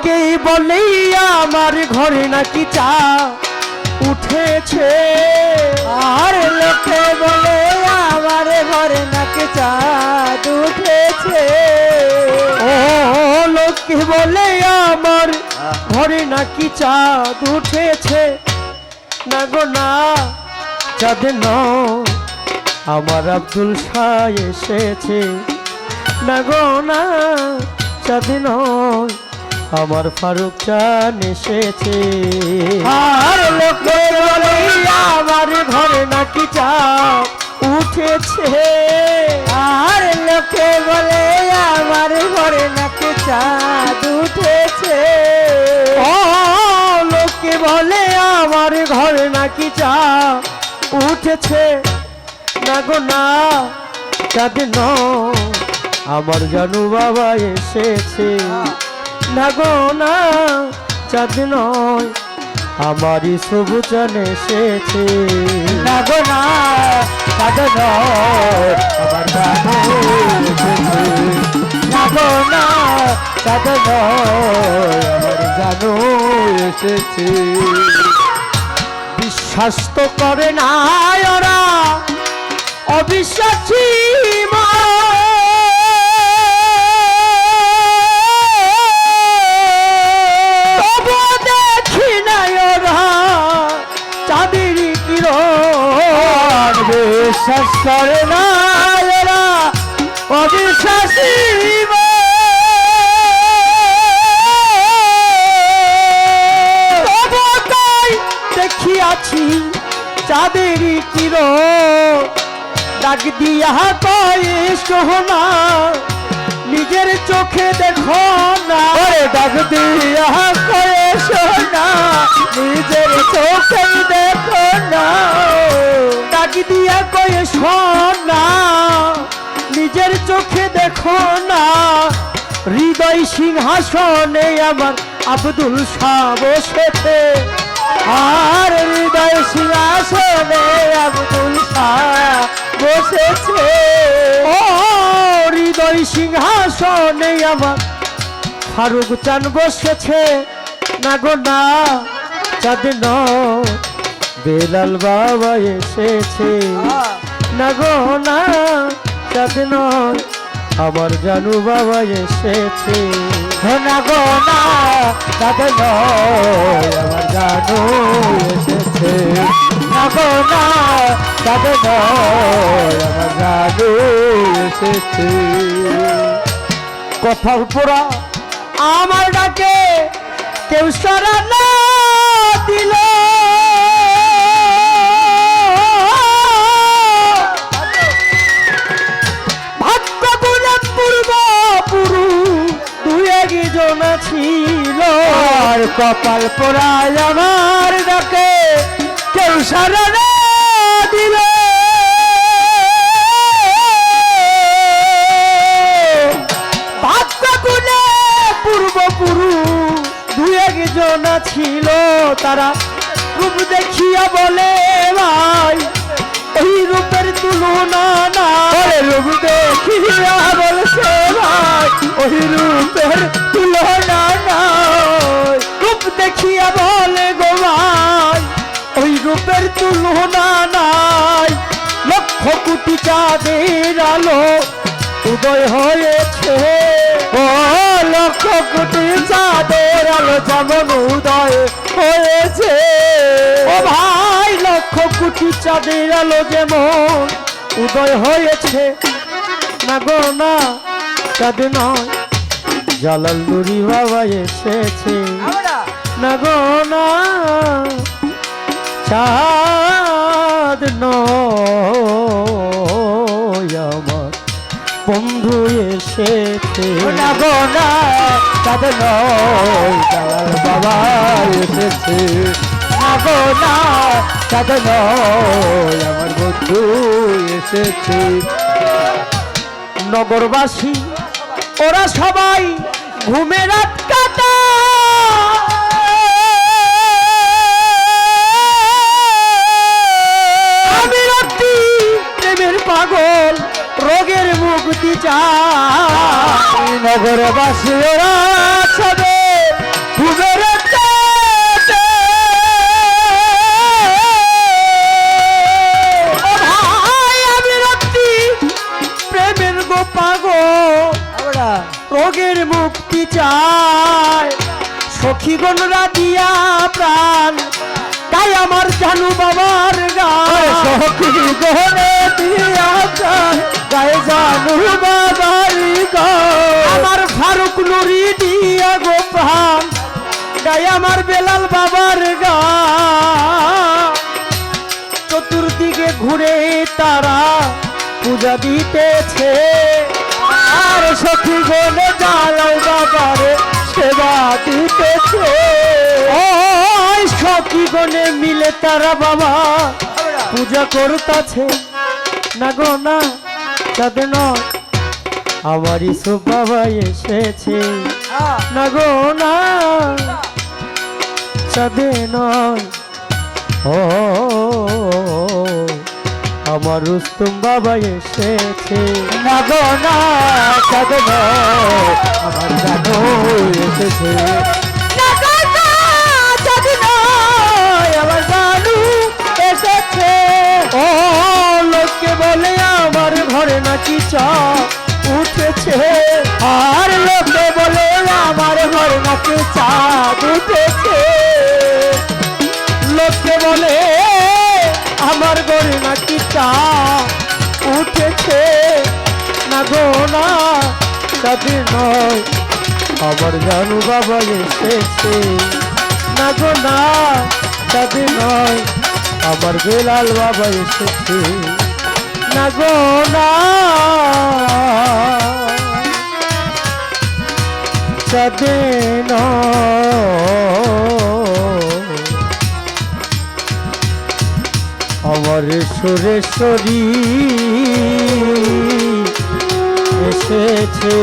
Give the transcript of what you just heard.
লোকেই বলে আমার ঘরে নাকি চা উঠেছে, আর লোকে বলে আমার ঘরে নাকি চাঁদ উঠেছে। ও লোকে বলে আমার ঘরে নাকি চাঁদ উঠেছে, না গো না চাঁদ নয় আমার আব্দুল শাহ এসেছে, না গো না চাঁদ নয় আমার ফারুক চান এসেছে। আর লোকে বলে আমার ঘরে নাকি চাঁদ উঠেছে, আর লোকে বলে আমার ঘরে নাকি চাঁদ উঠেছে। ও লোকে বলে আমার ঘরে নাকি চাঁদ উঠেছে, না গো না চাঁদ নয় আমার জানু বাবা এসেছে, না গো না চাঁদ নয় আমারই সবুচান এসেছে, না গো না চাঁদ নয় আমার জানু এসেছে, না গো না চাঁদ নয় আমার জানু এসেছে। বিশ্বাস তো করে না ওরা অবিশ্বাসী দেখি না ওরা চাঁদের কিরণ, বিশ্বাস করে না এরা অবিশ্বাসী দেখিয়াছি চাঁদের কিরণ, ডাক দিয়া কয় সোহনা নিজের চোখে দেখো না, ডাক দিয়া কয়ে সোনা নিজের চোখে দেখো না, ডাক দিয়া কয় সোনা নিজের চোখে দেখো না, হৃদয় সিংহাসনে আমার আব্দুল শাহ বসেছে, আর হৃদয় সিংহাসনে আব্দুল শাহ বসেছে। ও হৃদয় সিংহাসনে আমার ফারুক চান বসেছে, না গো না চাঁদ নয় বেলাল বাবা এসেছে, না গো না চাঁদ নয় আমার জানু বাবা এসেছে, না গো না চাঁদ নয় আমার জানু এসেছে, না গো না চাঁদ নয় আমার জানু এসেছে। কথার পোড়া আমার ডাকে কেউ সারা না দিল, ভাগ্য বলে পূর্ব পুরু দু একজন ছিল, আর কপাল পোড়ায় আমার ডাকে কেউ সারা না দিল, ভাগ্য গুণে পূর্বপুরু দু একজন ছিল, তারা রূপ দেখিয়া বলে ভাই ওই রূপের তুলনা না, রূপ দেখিয়া বলছে ভাই ওই রূপের তুলনা নাই, রূপ দেখিয়া বলে গো ভাই ওই রূপের তুলনা নাই, লক্ষ কোটি চাঁদের আলো উদয় হয়েছে, ও লক্ষ কোটি চাঁদের আলো যেমন উদয় হয়েছে। ও ভাই লক্ষ কোটি চাঁদের আলো যেমন উদয় হয়েছে, না গো না চাঁদ নয় জালাল নুরি বাবা এসেছে, না গো না চাঁদ নয় আমার বন্ধু এসেছে, না গো না চাঁদ নয় জালাল বাবা এসেছে, না গো না চাঁদ নয় আমার বন্ধু এসেছে। নগরবাসী ওরা সবাই ঘুমে রাত কাটা, আমি রাত্রি প্রেমের পাগল রোগের মুক্তি চাই, নগরবাসী ওরা সবে সখীগণরা দিয়া প্রাণ তাই আমার জানু বাবার গান সখী গহনে দিয়া গায়ে জানু বাবারি গান আমার ফারুক নুরি দিয়া গো প্রাণ গায়ে আমার বেলাল বাবার গান চতুর্দিকে ঘুরে তারা পূজা দিতেছে আর সখী গনে জালাল বাবারে সেবা দিতেছে ওই সখীগণে মিলে তারা বাবা পূজা করতাছে না গো না তাদের নয় আমার ইসু বাবা এসেছে না গো না চাঁদে নয় ও আমার রুস্তম বাবা এসেছে না গো না চাঁদ নয় আমার জানু এসেছে না গো না চাঁদ নয় আমার জানু এসেছে ও লোকে বলে আমার ঘরে নাকি চাপ উঠেছে আর লোকে বলে আমার ঘর নাকি চাঁদ উঠেছে লোকে বলে আমার ঘরে নাকি চাপ উঠেছে না গো না তাদের নয় আমার জানু বাবা এসেছে না গো না তাদের নয় আমার বেলাল বাবা এসেছে না গো না চাঁদে আমার সুরেশ্বরী এসেছে